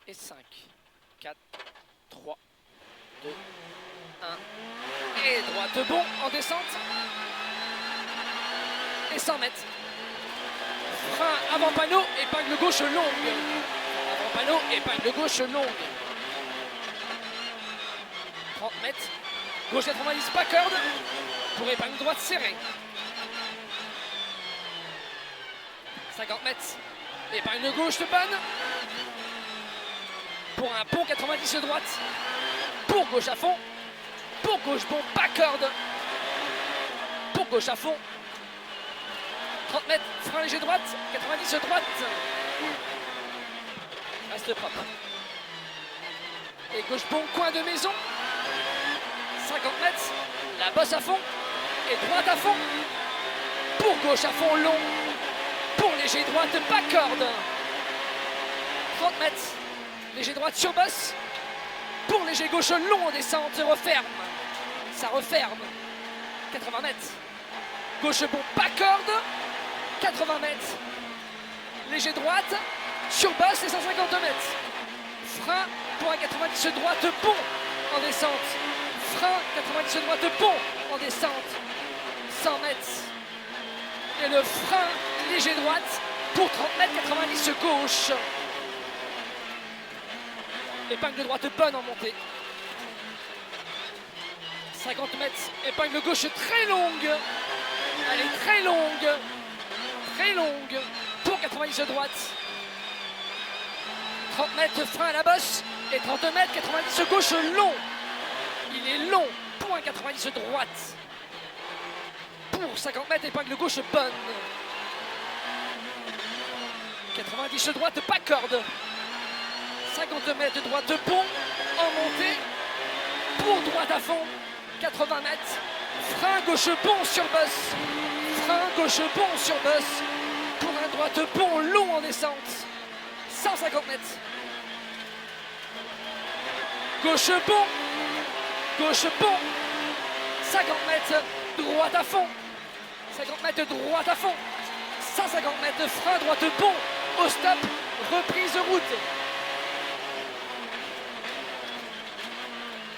Et 5, 4, 3, 2, 1. Et droite bon en descente. Et 100 mètres. Frein avant panneau, épingle gauche longue. Avant panneau, épingle gauche longue. 30 mètres. Gauche 90, pas corde. Pour épingle droite serrée. 50 mètres. Épingle gauche de panne. Pour un pont 90 droite. Pour gauche à fond. Pour gauche bon, pas corde. Pour gauche à fond. 30 mètres, frein léger droite, 90 droite. Reste propre. Et gauche bon, coin de maison. 50 mètres, la bosse à fond. Et droite à fond. Pour gauche à fond long. Pour léger droite, pas corde. 30 mètres, léger droite sur bosse. Pour léger gauche long en descente, referme. Ça referme. 80 mètres. Gauche bon, pas corde. 80 mètres. Léger droite. Sur bosse et 150 mètres. Frein pour un 90 droite bon en descente. Frein 90 droite bon en descente. 100 mètres. Et le frein léger droite pour 30 mètres 90 gauche. Épingle droite bonne en montée. 50 mètres, épingle gauche très longue. Elle est très longue. Très longue. Pour 90 droite. 30 mètres, frein à la bosse. Et 30 mètres, 90 gauche long. Il est long. Pour un 90 droite. Pour 50 mètres, épingle gauche bonne. 90 droite, pas corde. 50 mètres, droite bon. En montée. Pour droite à fond. 80 mètres. Frein gauche bon sur bosse. Frein gauche bon sur bosse. Pour un droite bon long en descente. 150 mètres. Gauche bon. Gauche bon. 50 mètres. Droite à fond. 50 mètres droite à fond. 150 mètres. Frein droite bon. Au stop. Reprise route.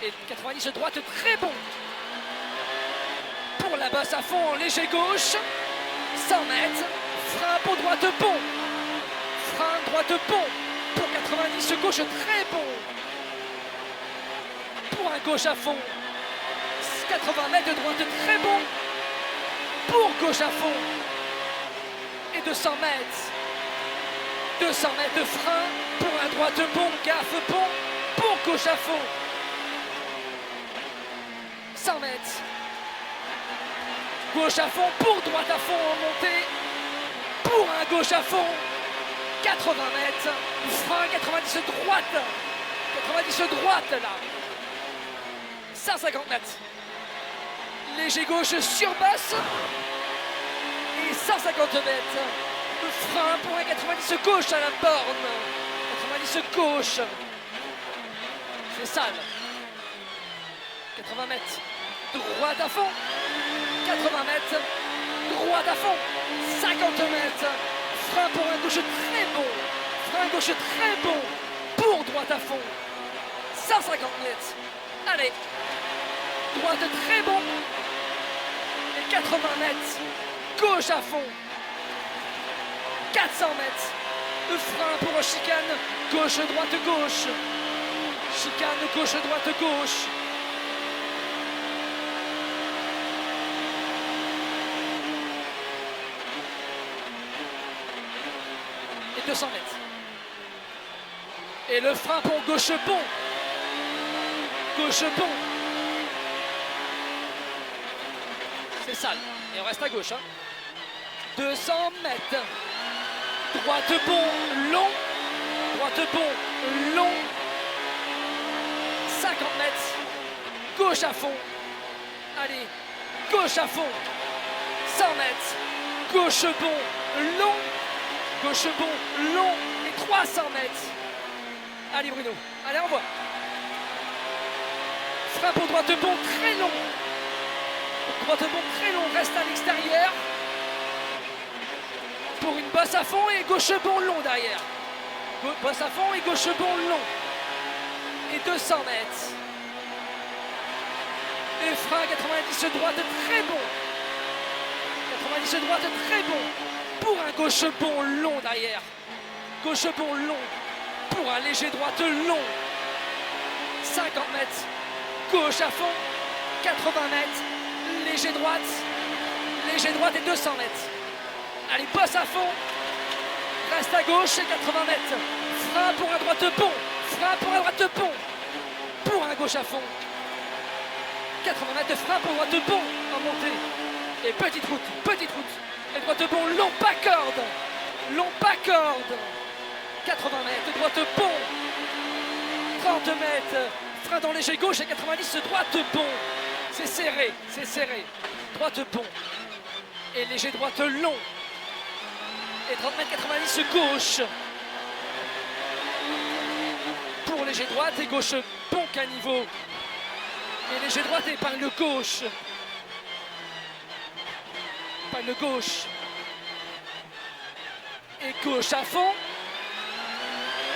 Et 90 droite très bon. Pour la bosse à fond, léger gauche. 100 mètres. Frein pour droite bon. Frein droite bon. Pour 90 gauche très bon. Pour un gauche à fond. 80 mètres de droite très bon. Pour gauche à fond. Et 200 mètres. 200 mètres de frein. Pour un droite bon. Gaffe bon. Pour gauche à fond. 100 mètres. Gauche à fond, pour droite à fond en montée. Pour un gauche à fond. 80 mètres. Frein 90 droite. 90 droite là. 150 mètres. Léger gauche sur bosse. Et 150 mètres. Frein pour un 90 gauche à la borne. 90 gauche. C'est sale. 80 mètres. Droite à fond. 80 mètres. Droite à fond. 50 mètres. Frein pour un gauche très bon. Frein gauche très bon. Pour droite à fond. 150 mètres. Allez. Droite très bon. Et 80 mètres. Gauche à fond. 400 mètres. Frein pour chicane. Gauche, droite, gauche. Chicane, gauche, droite, gauche. Et 200 mètres. Et le frein pour gauche bon. Gauche bon. C'est sale. Et on reste à gauche. 200 mètres. Droite bon, long. Droite bon, long. 50 mètres. Gauche à fond. Allez. Gauche à fond. 100 mètres. Gauche bon, long. Gauche bon, long. Et 300 mètres. Allez Bruno. Allez, envoie. Frein pour droite bon, très long. Droite bon, très long. Reste à l'extérieur. Pour une bosse à fond et gauche bon long derrière. Bosse à fond et gauche bon long. Et 200 mètres. Et frein 90 droite très bon. 90 droite très bon. Pour un gauche bon long derrière. Gauche bon long. Pour un léger droite long. 50 mètres. Gauche à fond. 80 mètres. Léger droite. Léger droite et 200 mètres. Allez, bosse à fond. Reste à gauche et 80 mètres. Frein pour un droite bon. Frein pour un droite bon. Pour un gauche à fond. 80 mètres de frein pour droite bon en montée. Et petite route. Et droite bon, long pas corde. Long pas corde. 80 mètres, droite bon. 30 mètres. Frein dans léger gauche et 90, droite bon. C'est serré. Droite bon. Et léger droite long. Et 30 mètres 90 gauche. Pour léger droite et gauche bon qu'à niveau. Et léger droite et épingle gauche. Épingle gauche. Et gauche à fond.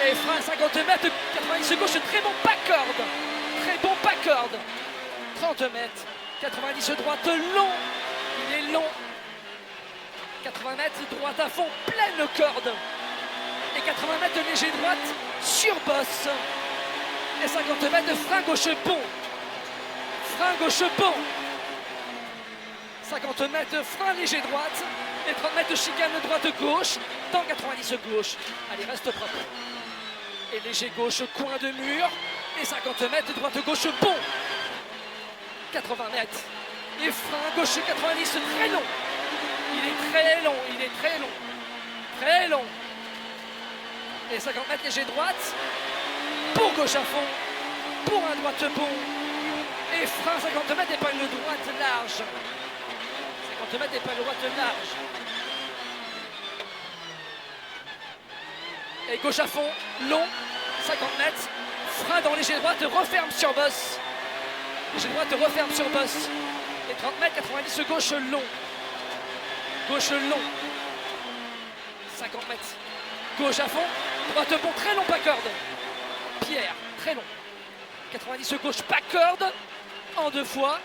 Et frein 50 mètres, 90 gauche, très bon pas corde. Très bon pas corde. 30 mètres, 90 droite long. Il est long. 80 mètres, droite à fond, pleine corde. Et 80 mètres de léger droite sur bosse. Et 50 mètres de frein gauche bon. Frein gauche bon. 50 mètres de frein léger droite. Et 30 mètres de chicane droite gauche. Dans 90 gauche. Allez, reste propre. Et léger gauche, coin de mur. Et 50 mètres, droite gauche bon. 80 mètres. Et frein gauche 90, très long. Il est très long. Très long. Et 50 mètres léger droite. Pour gauche à fond. Pour un droite bon. Et frein 50 mètres, épingle droite large. 50 mètres, épingle droite large. Et gauche à fond, long, 50 mètres. Frein dans léger droite, referme sur bosse. Léger droite, referme sur bosse. Et 30 mètres, 90 gauche long. Gauche long. 50 mètres. Gauche à fond, droite bon, très long, pas corde. Pierre, très long. 90 gauche, pas corde. En deux fois.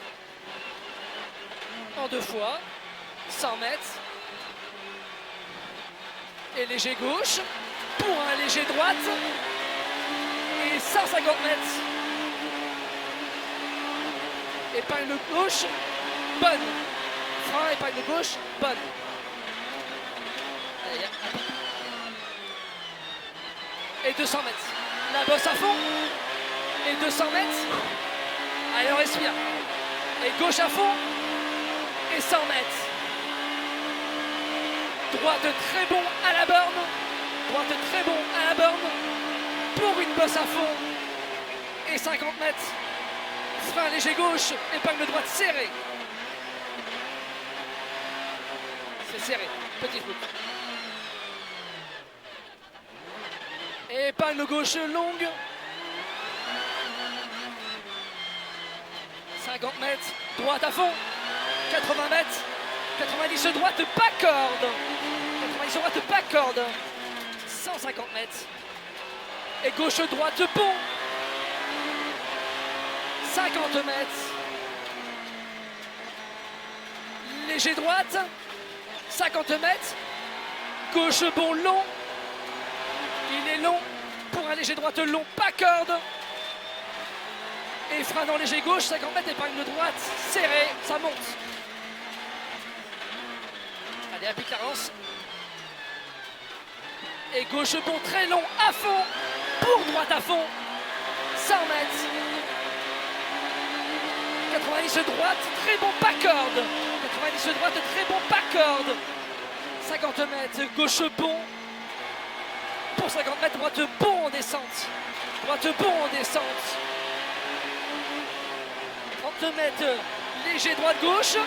100 mètres. Et léger gauche. Pour un léger droite. Et 150 mètres. Épingle gauche. Bonne. Frein, épingle gauche. Bonne. Allez, et 200 mètres. La bosse à fond. Et 200 mètres. Allez, on respire. Et gauche à fond. Et 100 mètres. Droite très bon à la borne. Droite très bon à la borne. Pour une bosse à fond. Et 50 mètres. Frein léger gauche. Épingle droite serrée. C'est serré. Petite route. Et épingle gauche longue. 50 mètres. Droite à fond. 80 mètres. 90 droite, pas corde. 90 droite, pas corde. 150 mètres. Et gauche droite bon. 50 mètres. Léger droite. 50 mètres. Gauche bon long. Il est long. Pour un léger droite long, pas corde. Et frein dans léger gauche, 50 mètres, épingle droite, serré, ça monte. Allez, à Clarence. Et gauche bon, très long, à fond. Pour droite à fond. 100 mètres. 90 droite, très bon, pas corde. 90 droite, très bon, pas corde. 50 mètres, gauche bon. Pour 50 mètres, droite bon en descente. Droite bon en descente. 30 mètres, léger droite-gauche.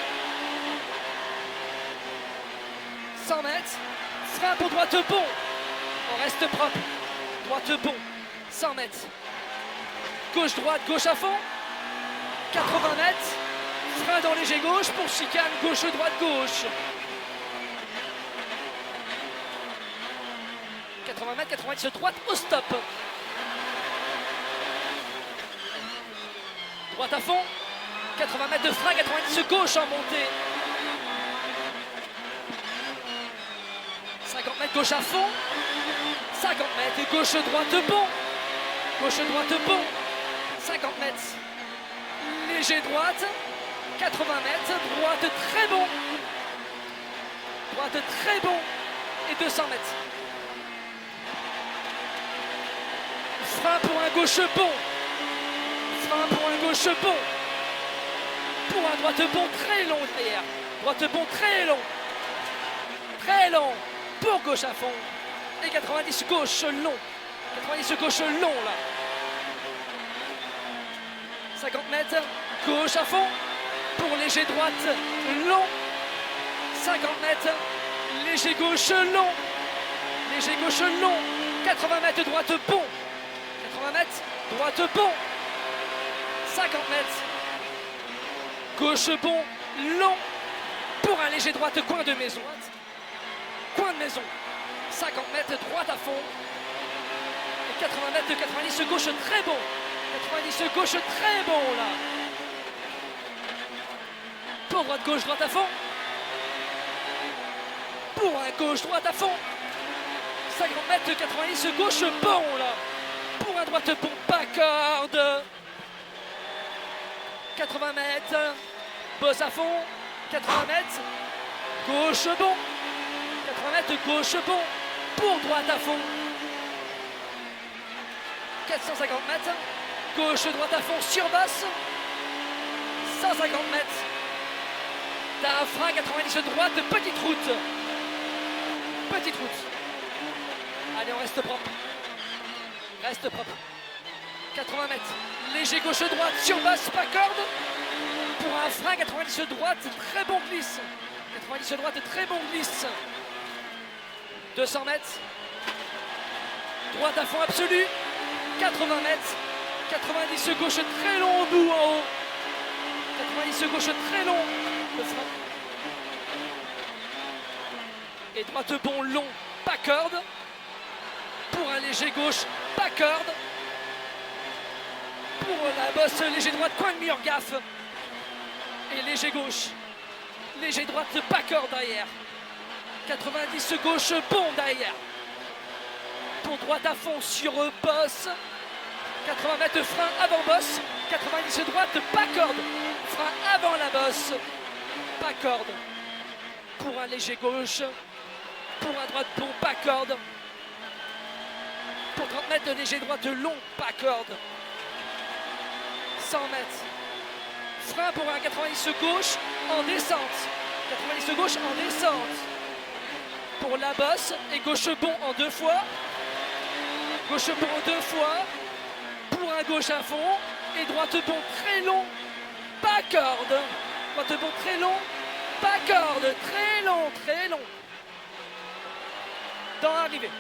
100 mètres, frein pour droite bon. On reste propre. Droite bon, 100 mètres. Gauche-droite, gauche à fond. 80 mètres, frein dans léger gauche pour chicane, gauche-droite-gauche. 80 mètres, 90 droite au stop. Droite à fond, 80 mètres de frein, 90 gauche en montée. 50 mètres gauche à fond, 50 mètres gauche-droite bon, gauche-droite bon, 50 mètres, léger droite, 80 mètres, droite très bon, droite très bon et 200 mètres. Frein pour un gauche bon, frein pour un gauche bon, pour un droite bon très long derrière, droite bon très long, pour gauche à fond, et 90 gauche long, 90 gauche long là. 50 mètres, gauche à fond, pour léger droite long, 50 mètres, léger gauche long, 80 mètres droite bon, 80 mètres, droite bon, 50 mètres, gauche bon, long, pour un léger droite coin de maison. Coin de maison, 50 mètres, droite à fond, et 80 mètres, 90 gauche très bon, 90 gauche très bon là. Pour droite gauche, droite à fond, pour un gauche, droite à fond, 50 mètres, 90 gauche bon là, pour un droite bon, pas corde, 80 mètres, bosse à fond, 80 mètres, gauche bon, 80 mètres gauche bon, pour droite à fond, 450 mètres, gauche droite à fond sur basse, 150 mètres, t'as un frein 90 droite, petite route, allez on reste propre, 80 mètres, léger gauche droite sur basse, pas corde, pour un frein 90 droite, très bon glisse, 90 droite, très bon glisse. 200 mètres, droite à fond absolu, 80 mètres, 90 gauche très long au bout en haut, 90 gauche très long, le frein. Et droite bon long, pas corde, pour un léger gauche, pas corde, pour la bosse léger droite, coin de mur, gaffe, et léger gauche, léger droite, pas corde derrière. 90 gauche bon derrière, pour droite à fond sur bosse, 80 mètres frein avant bosse, 90 droite pas corde, frein avant la bosse, pas corde, pour un léger gauche, pour un droite bon pas corde, pour 30 mètres de léger droite long pas corde, 100 mètres, frein pour un 90 gauche en descente, 90 gauche en descente, pour la bosse et gauche bon en 2 fois, gauche bon en 2 fois, pour un gauche à fond et droite bon très long, pas corde, droite bon très long, pas corde, très long, dans l'arrivée.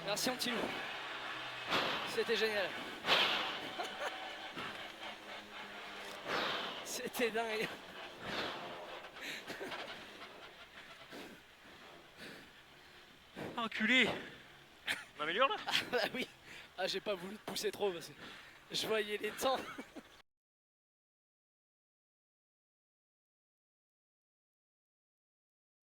Merci mon petit loup, c'était génial. C'était dingue. Enculé. On améliore là? Ah bah oui. Ah j'ai pas voulu te pousser trop parce que je voyais les temps.